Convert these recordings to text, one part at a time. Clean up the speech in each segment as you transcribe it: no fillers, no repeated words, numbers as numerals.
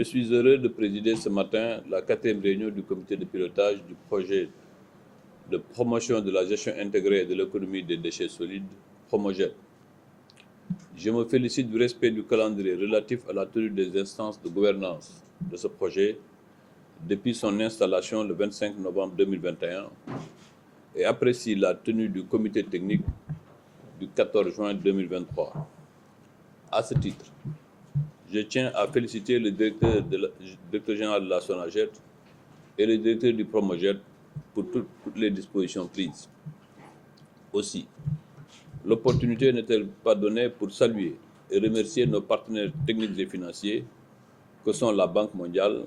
suis heureux de présider ce matin la 4e réunion du comité de pilotage du projet de promotion de la gestion intégrée de l'économie des déchets solides, Promoged. Je me félicite du respect du calendrier relatif à la tenue des instances de gouvernance de ce projet depuis son installation le 25 novembre 2021 et apprécie la tenue du comité technique du 14 juin 2023. À ce titre, je tiens à féliciter le directeur général de la SONAGED et le directeur du Promoged pour toutes les dispositions prises. Aussi, l'opportunité n'est-elle pas donnée pour saluer et remercier nos partenaires techniques et financiers que sont la Banque mondiale,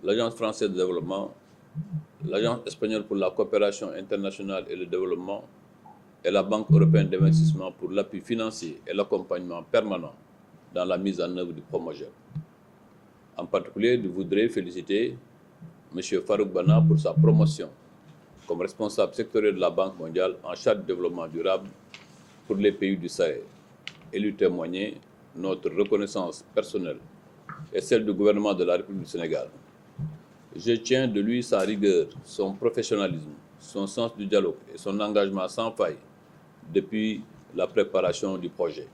l'Agence française de développement, l'Agence espagnole pour la coopération internationale et le développement et la Banque européenne d'investissement pour l'appui financier et l'accompagnement permanent dans la mise en œuvre du Promoged. En particulier, je voudrais féliciter M. Farouk Bana pour sa promotion comme responsable sectoriel de la Banque mondiale en charge du développement durable pour les pays du Sahel et lui témoigner notre reconnaissance personnelle et celle du gouvernement de la République du Sénégal. Je tiens de lui sa rigueur, son professionnalisme, son sens du dialogue et son engagement sans faille depuis la préparation du projet.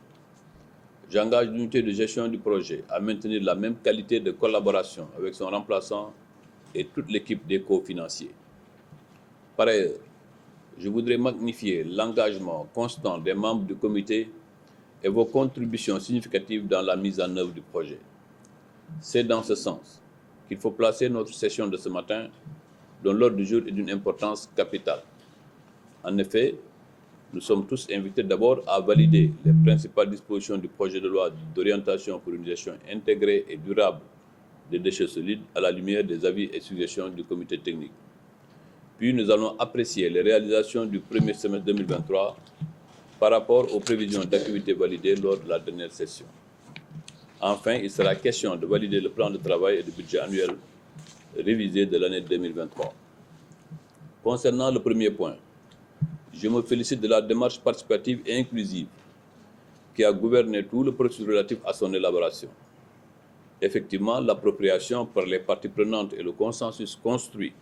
J'engage l'unité de gestion du projet à maintenir la même qualité de collaboration avec son remplaçant et toute l'équipe des co-financiers. Par ailleurs, je voudrais magnifier l'engagement constant des membres du comité et vos contributions significatives dans la mise en œuvre du projet. C'est dans ce sens qu'il faut placer notre session de ce matin, dont l'ordre du jour est d'une importance capitale. En effet, nous sommes tous invités d'abord à valider les principales dispositions du projet de loi d'orientation pour une gestion intégrée et durable des déchets solides à la lumière des avis et suggestions du comité technique. Puis nous allons apprécier les réalisations du premier semestre 2023 par rapport aux prévisions d'activité validées lors de la dernière session. Enfin, il sera question de valider le plan de travail et le budget annuel révisé de l'année 2023. Concernant le premier point, je me félicite de la démarche participative et inclusive qui a gouverné tout le processus relatif à son élaboration. Effectivement, l'appropriation par les parties prenantes et le consensus construit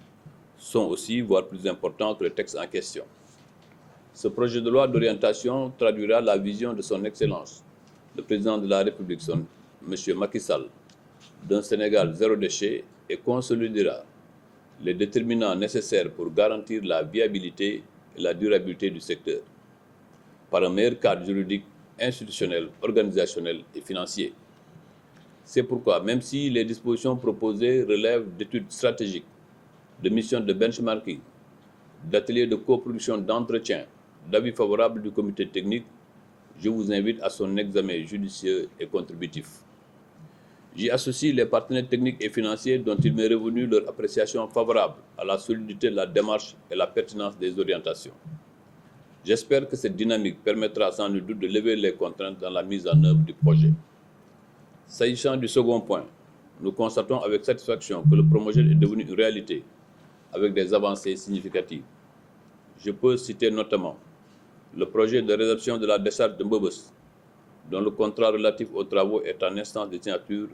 sont aussi, voire plus importants que le texte en question. Ce projet de loi d'orientation traduira la vision de son Excellence, le Président de la République, M. Macky Sall, d'un Sénégal zéro déchet et consolidera les déterminants nécessaires pour garantir la viabilité et la durabilité du secteur, par un meilleur cadre juridique, institutionnel, organisationnel et financier. C'est pourquoi, même si les dispositions proposées relèvent d'études stratégiques, de missions de benchmarking, d'ateliers de coproduction d'entretien, d'avis favorables du comité technique, je vous invite à son examen judicieux et contributif. J'y associe les partenaires techniques et financiers dont il m'est revenu leur appréciation favorable à la solidité de la démarche et la pertinence des orientations. J'espère que cette dynamique permettra sans nul doute de lever les contraintes dans la mise en œuvre du projet. S'agissant du second point, nous constatons avec satisfaction que le Promoged est devenu une réalité avec des avancées significatives. Je peux citer notamment le projet de réception de la décharge de Mbobos, dont le contrat relatif aux travaux est en instance de signature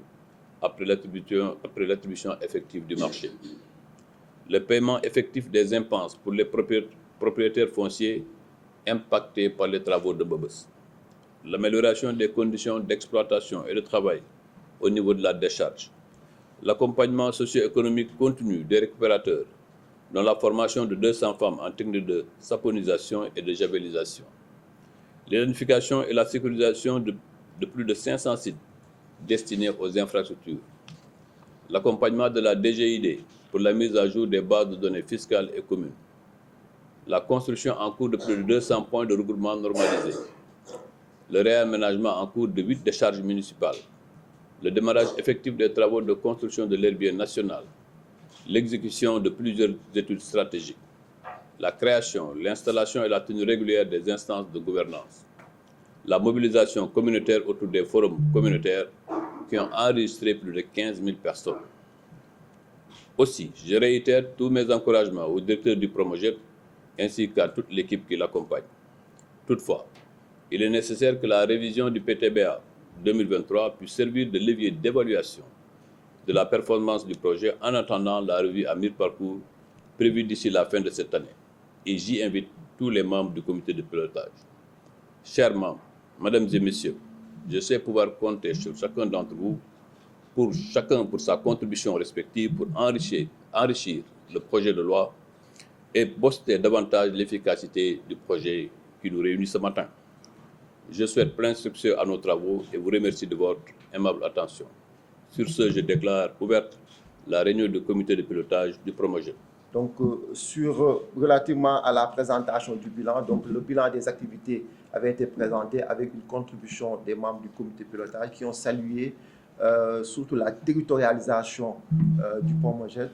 après l'attribution effective du marché. Le paiement effectif des impenses pour les propriétaires fonciers impactés par les travaux de Mbobos. L'amélioration des conditions d'exploitation et de travail au niveau de la décharge. L'accompagnement socio-économique continu des récupérateurs, dont la formation de 200 femmes en technique de saponisation et de javelisation. L'identification et la sécurisation de plus de 500 sites destinés aux infrastructures. L'accompagnement de la DGID pour la mise à jour des bases de données fiscales et communes. La construction en cours de plus de 200 points de regroupement normalisés. Le réaménagement en cours de 8 décharges municipales. Le démarrage effectif des travaux de construction de l'herbier national. L'exécution de plusieurs études stratégiques. La création, l'installation et la tenue régulière des instances de gouvernance, la mobilisation communautaire autour des forums communautaires qui ont enregistré plus de 15 000 personnes. Aussi, je réitère tous mes encouragements au directeur du Promoged ainsi qu'à toute l'équipe qui l'accompagne. Toutefois, il est nécessaire que la révision du PTBA 2023 puisse servir de levier d'évaluation de la performance du projet en attendant la revue à mi-parcours prévue d'ici la fin de cette année. Et j'y invite tous les membres du comité de pilotage. Chers membres, mesdames et messieurs, je sais pouvoir compter sur chacun d'entre vous, pour sa contribution respective pour enrichir le projet de loi et booster davantage l'efficacité du projet qui nous réunit ce matin. Je souhaite plein succès à nos travaux et vous remercie de votre aimable attention. Sur ce, je déclare ouverte la réunion du comité de pilotage du Promojet. Donc, relativement à la présentation du bilan, donc le bilan des activités avait été présenté avec une contribution des membres du comité de pilotage qui ont salué surtout la territorialisation du Promojet,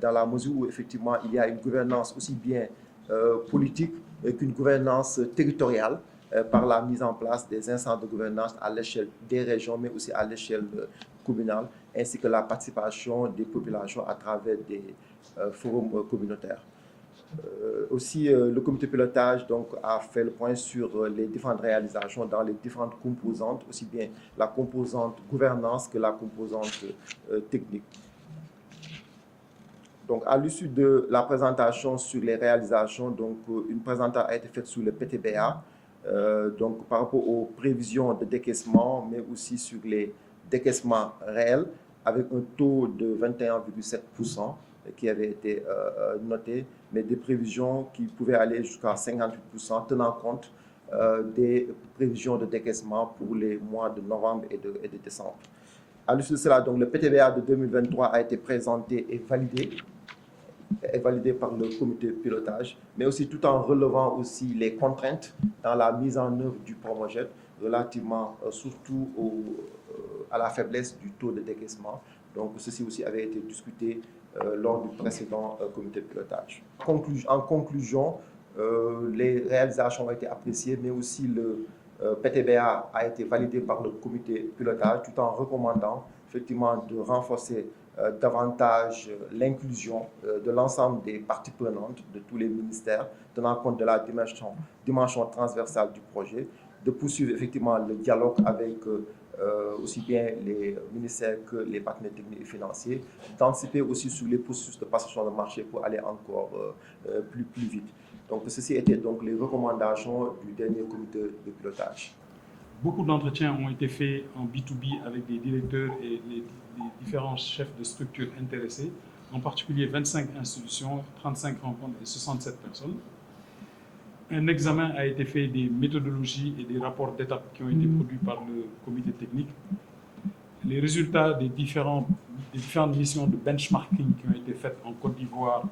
dans la mesure où effectivement il y a une gouvernance aussi bien politique qu'une gouvernance territoriale par la mise en place des instances de gouvernance à l'échelle des régions, mais aussi à l'échelle communale, ainsi que la participation des populations à travers des forums communautaires. Aussi, le comité de pilotage donc, a fait le point sur les différentes réalisations dans les différentes composantes, aussi bien la composante gouvernance que la composante technique. Donc, à l'issue de la présentation sur les réalisations, donc, une présentation a été faite sur le PTBA, donc, par rapport aux prévisions de décaissement, mais aussi sur les décaissements réels, avec un taux de 21,7%. Qui avait été noté, mais des prévisions qui pouvaient aller jusqu'à 58%, tenant compte des prévisions de décaissement pour les mois de novembre et de décembre. À l'issue de cela, donc, le PTBA de 2023 a été présenté et validé par le comité de pilotage, mais aussi tout en relevant aussi les contraintes dans la mise en œuvre du Promojet, relativement surtout à la faiblesse du taux de décaissement. Donc, ceci aussi avait été discuté lors du précédent comité de pilotage. En conclusion, les réalisations ont été appréciées, mais aussi le PTBA a été validé par le comité de pilotage, tout en recommandant effectivement de renforcer davantage l'inclusion de l'ensemble des parties prenantes de tous les ministères, tenant compte de la dimension transversale du projet, de poursuivre effectivement le dialogue avec aussi bien les ministères que les partenaires techniques et financiers, d'anticiper aussi sur les processus de passation de marché pour aller encore plus vite. Donc, ceci étaient donc les recommandations du dernier comité de pilotage. Beaucoup d'entretiens ont été faits en B2B avec des directeurs et les différents chefs de structures intéressés, en particulier 25 institutions, 35 rencontres et 67 personnes. Un examen a été fait des méthodologies et des rapports d'étape qui ont été produits par le comité technique. Les résultats des différentes missions de benchmarking qui ont été faites en Côte d'Ivoire,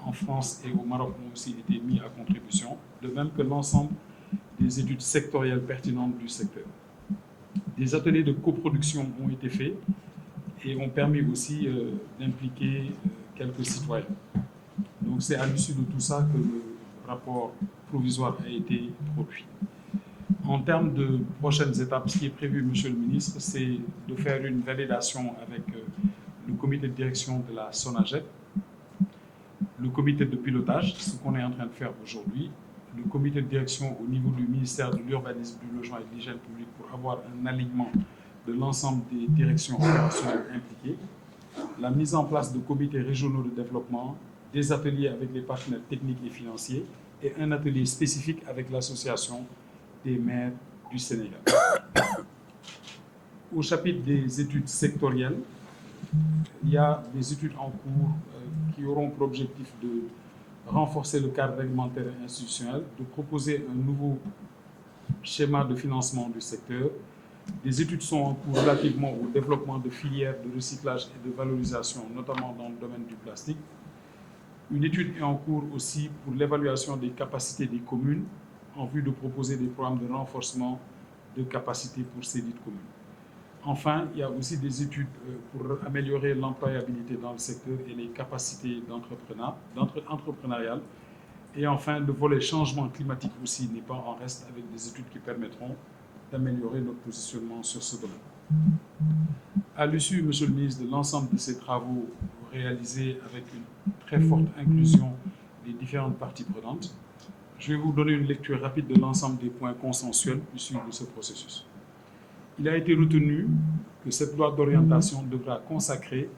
en France et au Maroc ont aussi été mis à contribution, de même que l'ensemble des études sectorielles pertinentes du secteur. Des ateliers de coproduction ont été faits et ont permis aussi d'impliquer quelques citoyens. Donc c'est à l'issue de tout ça que le rapport provisoire a été produit. En termes de prochaines étapes, ce qui est prévu, Monsieur le ministre, c'est de faire une validation avec le comité de direction de la SONAGED, le comité de pilotage, ce qu'on est en train de faire aujourd'hui, le comité de direction au niveau du ministère de l'Urbanisme, du Logement et de l'Hygiène publique pour avoir un alignement de l'ensemble des directions opérationnelles impliquées, la mise en place de comités régionaux de développement, des ateliers avec les partenaires techniques et financiers et un atelier spécifique avec l'association des maires du Sénégal. Au chapitre des études sectorielles, il y a des études en cours qui auront pour objectif de renforcer le cadre réglementaire et institutionnel, de proposer un nouveau schéma de financement du secteur. Des études sont en cours relativement au développement de filières de recyclage et de valorisation, notamment dans le domaine du plastique. Une étude est en cours aussi pour l'évaluation des capacités des communes en vue de proposer des programmes de renforcement de capacités pour ces dites communes. Enfin, il y a aussi des études pour améliorer l'employabilité dans le secteur et les capacités entrepreneuriales. Et enfin, le volet changement climatique aussi n'est pas en reste, avec des études qui permettront d'améliorer notre positionnement sur ce domaine. À l'issue, Monsieur le ministre, de l'ensemble de ces travaux réalisés avec une très forte inclusion des différentes parties prenantes, je vais vous donner une lecture rapide de l'ensemble des points consensuels issus de ce processus. Il a été retenu que cette loi d'orientation devra consacrer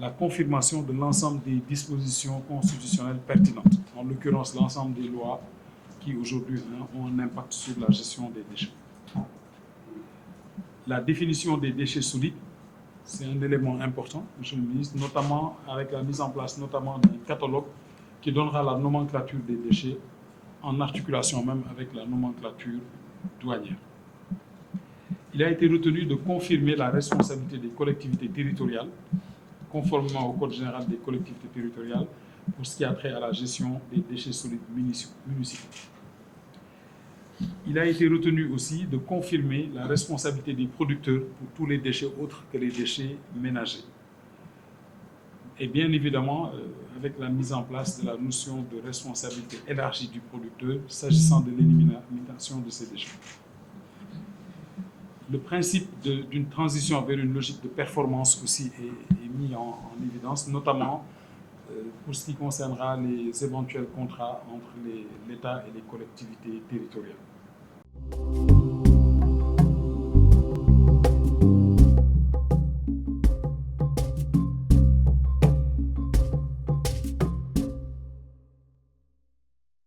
la confirmation de l'ensemble des dispositions constitutionnelles pertinentes, en l'occurrence l'ensemble des lois qui aujourd'hui ont un impact sur la gestion des déchets. La définition des déchets solides, c'est un élément important, Monsieur le ministre, notamment avec la mise en place notamment d'un catalogue qui donnera la nomenclature des déchets en articulation même avec la nomenclature douanière. Il a été retenu de confirmer la responsabilité des collectivités territoriales, conformément au Code général des collectivités territoriales, pour ce qui a trait à la gestion des déchets solides municipaux. Il a été retenu aussi de confirmer la responsabilité des producteurs pour tous les déchets autres que les déchets ménagers. Et bien évidemment, avec la mise en place de la notion de responsabilité élargie du producteur s'agissant de l'élimination de ces déchets. Le principe d'une transition vers une logique de performance aussi est mis en évidence, notamment pour ce qui concernera les éventuels contrats entre l'État et les collectivités territoriales.